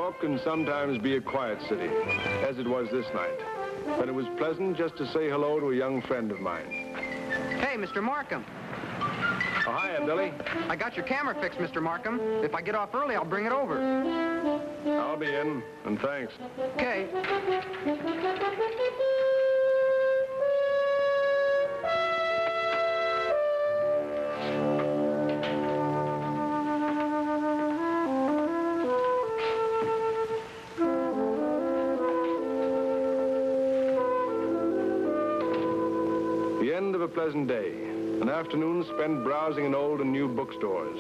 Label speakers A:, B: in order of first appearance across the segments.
A: York can sometimes be a quiet city, as it was this night, but it was pleasant just to say hello to a young friend of mine.
B: Hey, Mr. Markham.
A: Oh, hiya, Billy.
B: I got your camera fixed, Mr. Markham. If I get off early, I'll bring it over.
A: I'll be in, and thanks.
B: Okay.
A: The end of a pleasant day. An afternoon spent browsing in old and new bookstores.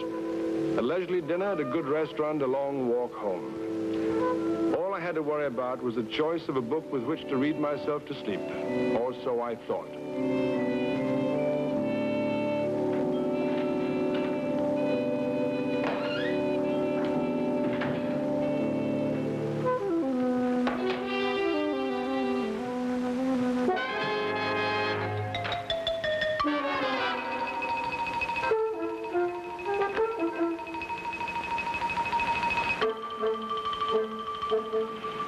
A: A leisurely dinner at a good restaurant, a long walk home. All I had to worry about was the choice of a book with which to read myself to sleep. Or so I thought.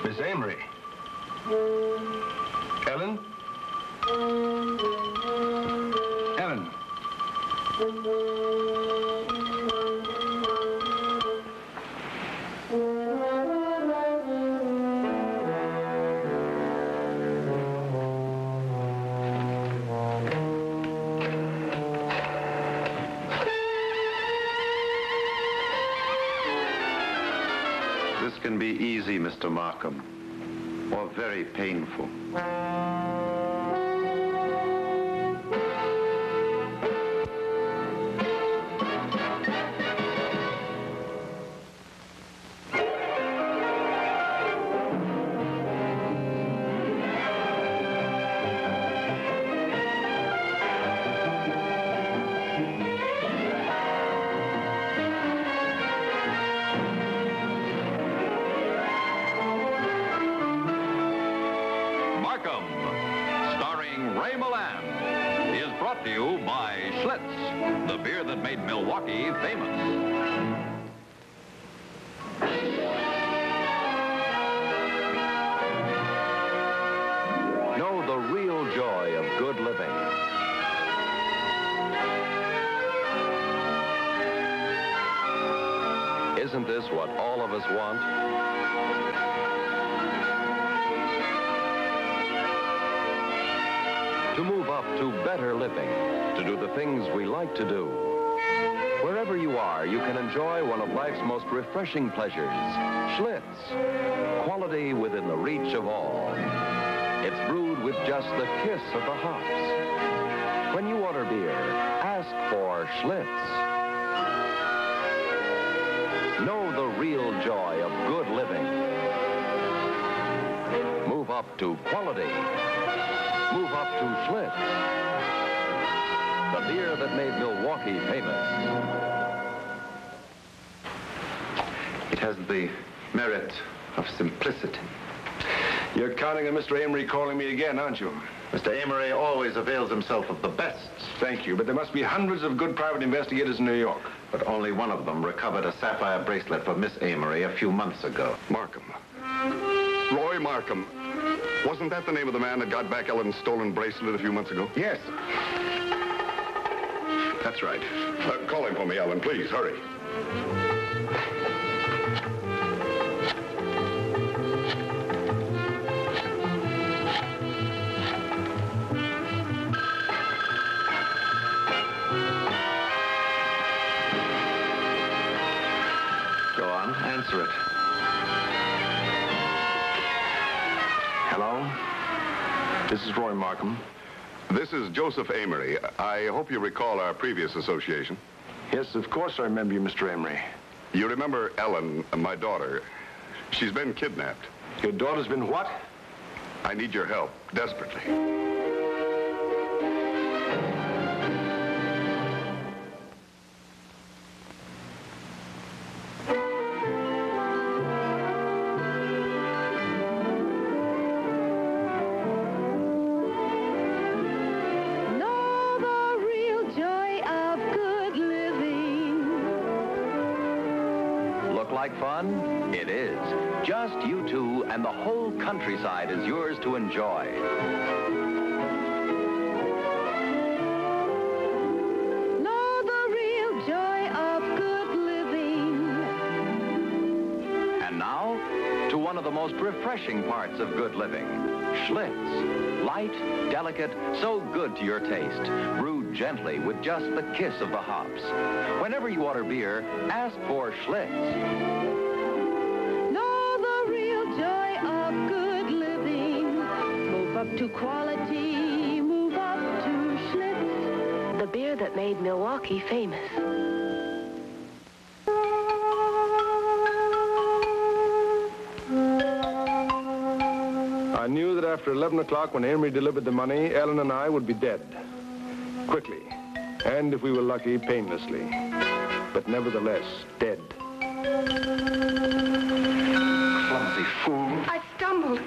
A: Miss Amory. Ellen? Ellen.
C: This can be easy, Mr. Markham, or very painful.
D: Starring Ray Milland, is brought to you by Schlitz, the beer that made Milwaukee famous.
C: Know the real joy of good living. Isn't this what all of us want? To move up to better living, to do the things we like to do. Wherever you are, you can enjoy one of life's most refreshing pleasures, Schlitz, quality within the reach of all. It's brewed with just the kiss of the hops. When you order beer, ask for Schlitz. Know the real joy of good living. Move up to quality. Move up to Schlitz, the beer that made Milwaukee famous. It has the merit of simplicity.
A: You're counting on Mr. Amory calling me again, aren't you?
C: Mr. Amory always avails himself of the best.
A: Thank you, but there must be hundreds of good private investigators in New York.
C: But only one of them recovered a sapphire bracelet for Miss Amory a few months ago.
E: Markham. Roy Markham. Wasn't that the name of the man that got back Ellen's stolen bracelet a few months ago?
A: Yes.
E: That's right. Call him for me, Ellen, please. Hurry.
C: Go on, answer it.
A: Hello? This is Roy Markham.
E: This is Joseph Amory. I hope you recall our previous association.
A: Yes, of course I remember you, Mr. Amory.
E: You remember Ellen, my daughter. She's been kidnapped.
A: Your daughter's been what?
E: I need your help, desperately.
C: like fun? It is. Just you two, and the whole countryside is yours to enjoy.
F: Know the real joy of good living.
C: And now, to one of the most refreshing parts of good living, Schlitz. Light, delicate, so good to your taste. Brewed gently with just the kiss of the hops. Whenever you order beer, ask for Schlitz.
F: Know the real joy of good living. Move up to quality, move up to Schlitz.
G: The beer that made Milwaukee famous.
A: I knew that after 11 o'clock, when Amory delivered the money, Ellen and I would be dead. Quickly. And if we were lucky, painlessly. But nevertheless, dead.
E: Clumsy fool.
H: I stumbled.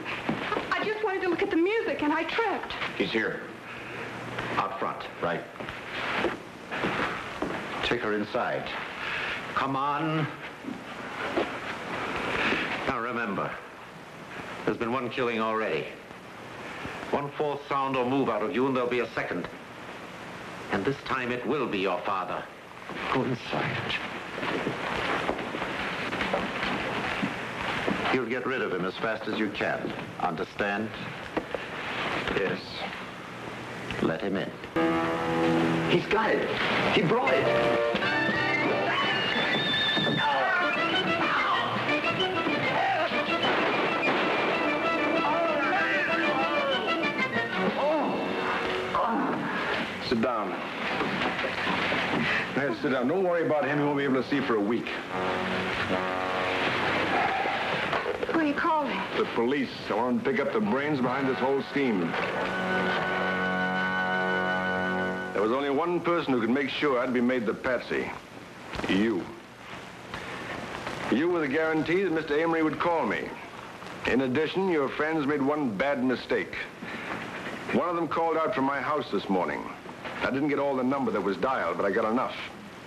H: I just wanted to look at the music, and I tripped.
I: He's here. Out front. Right. Take her inside. Come on. Now remember, there's been one killing already. One false sound or move out of you, and there'll be a second. And this time it will be your father. Go inside. You'll get rid of him as fast as you can. Understand? Yes. Let him in. He's got it. He brought it.
A: Sit down. Go ahead, sit down. Don't worry about him. He won't be able to see for a week.
H: Who are you calling?
A: The police. I want to pick up the brains behind this whole scheme. There was only one person who could make sure I'd be made the patsy. You. You were the guarantee that Mr. Amory would call me. In addition, your friends made one bad mistake. One of them called out from my house this morning. I didn't get all the number that was dialed, but I got enough.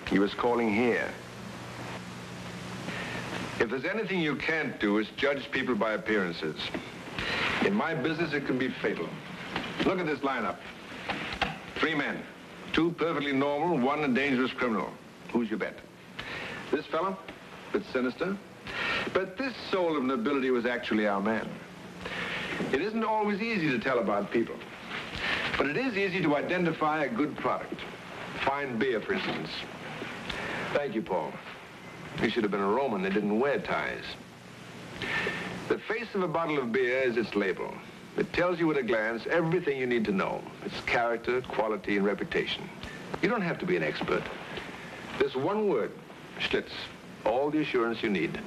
A: He was calling here. If there's anything you can't do, it's judge people by appearances. In my business, it can be fatal. Look at this lineup. 3 men. 2 perfectly normal, 1 a dangerous criminal. Who's your bet? This fellow? Bit sinister. But this soul of nobility was actually our man. It isn't always easy to tell about people. But it is easy to identify a good product. Fine beer, for instance. Thank you, Paul. You should have been a Roman. They didn't wear ties. The face of a bottle of beer is its label. It tells you at a glance everything you need to know. Its character, quality, and reputation. You don't have to be an expert. This one word, Schlitz, all the assurance you need.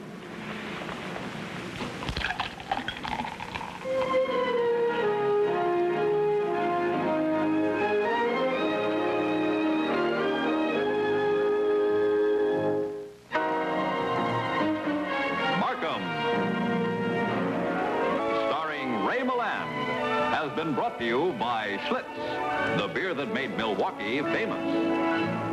D: Starring Ray Milland, has been brought to you by Schlitz, the beer that made Milwaukee famous.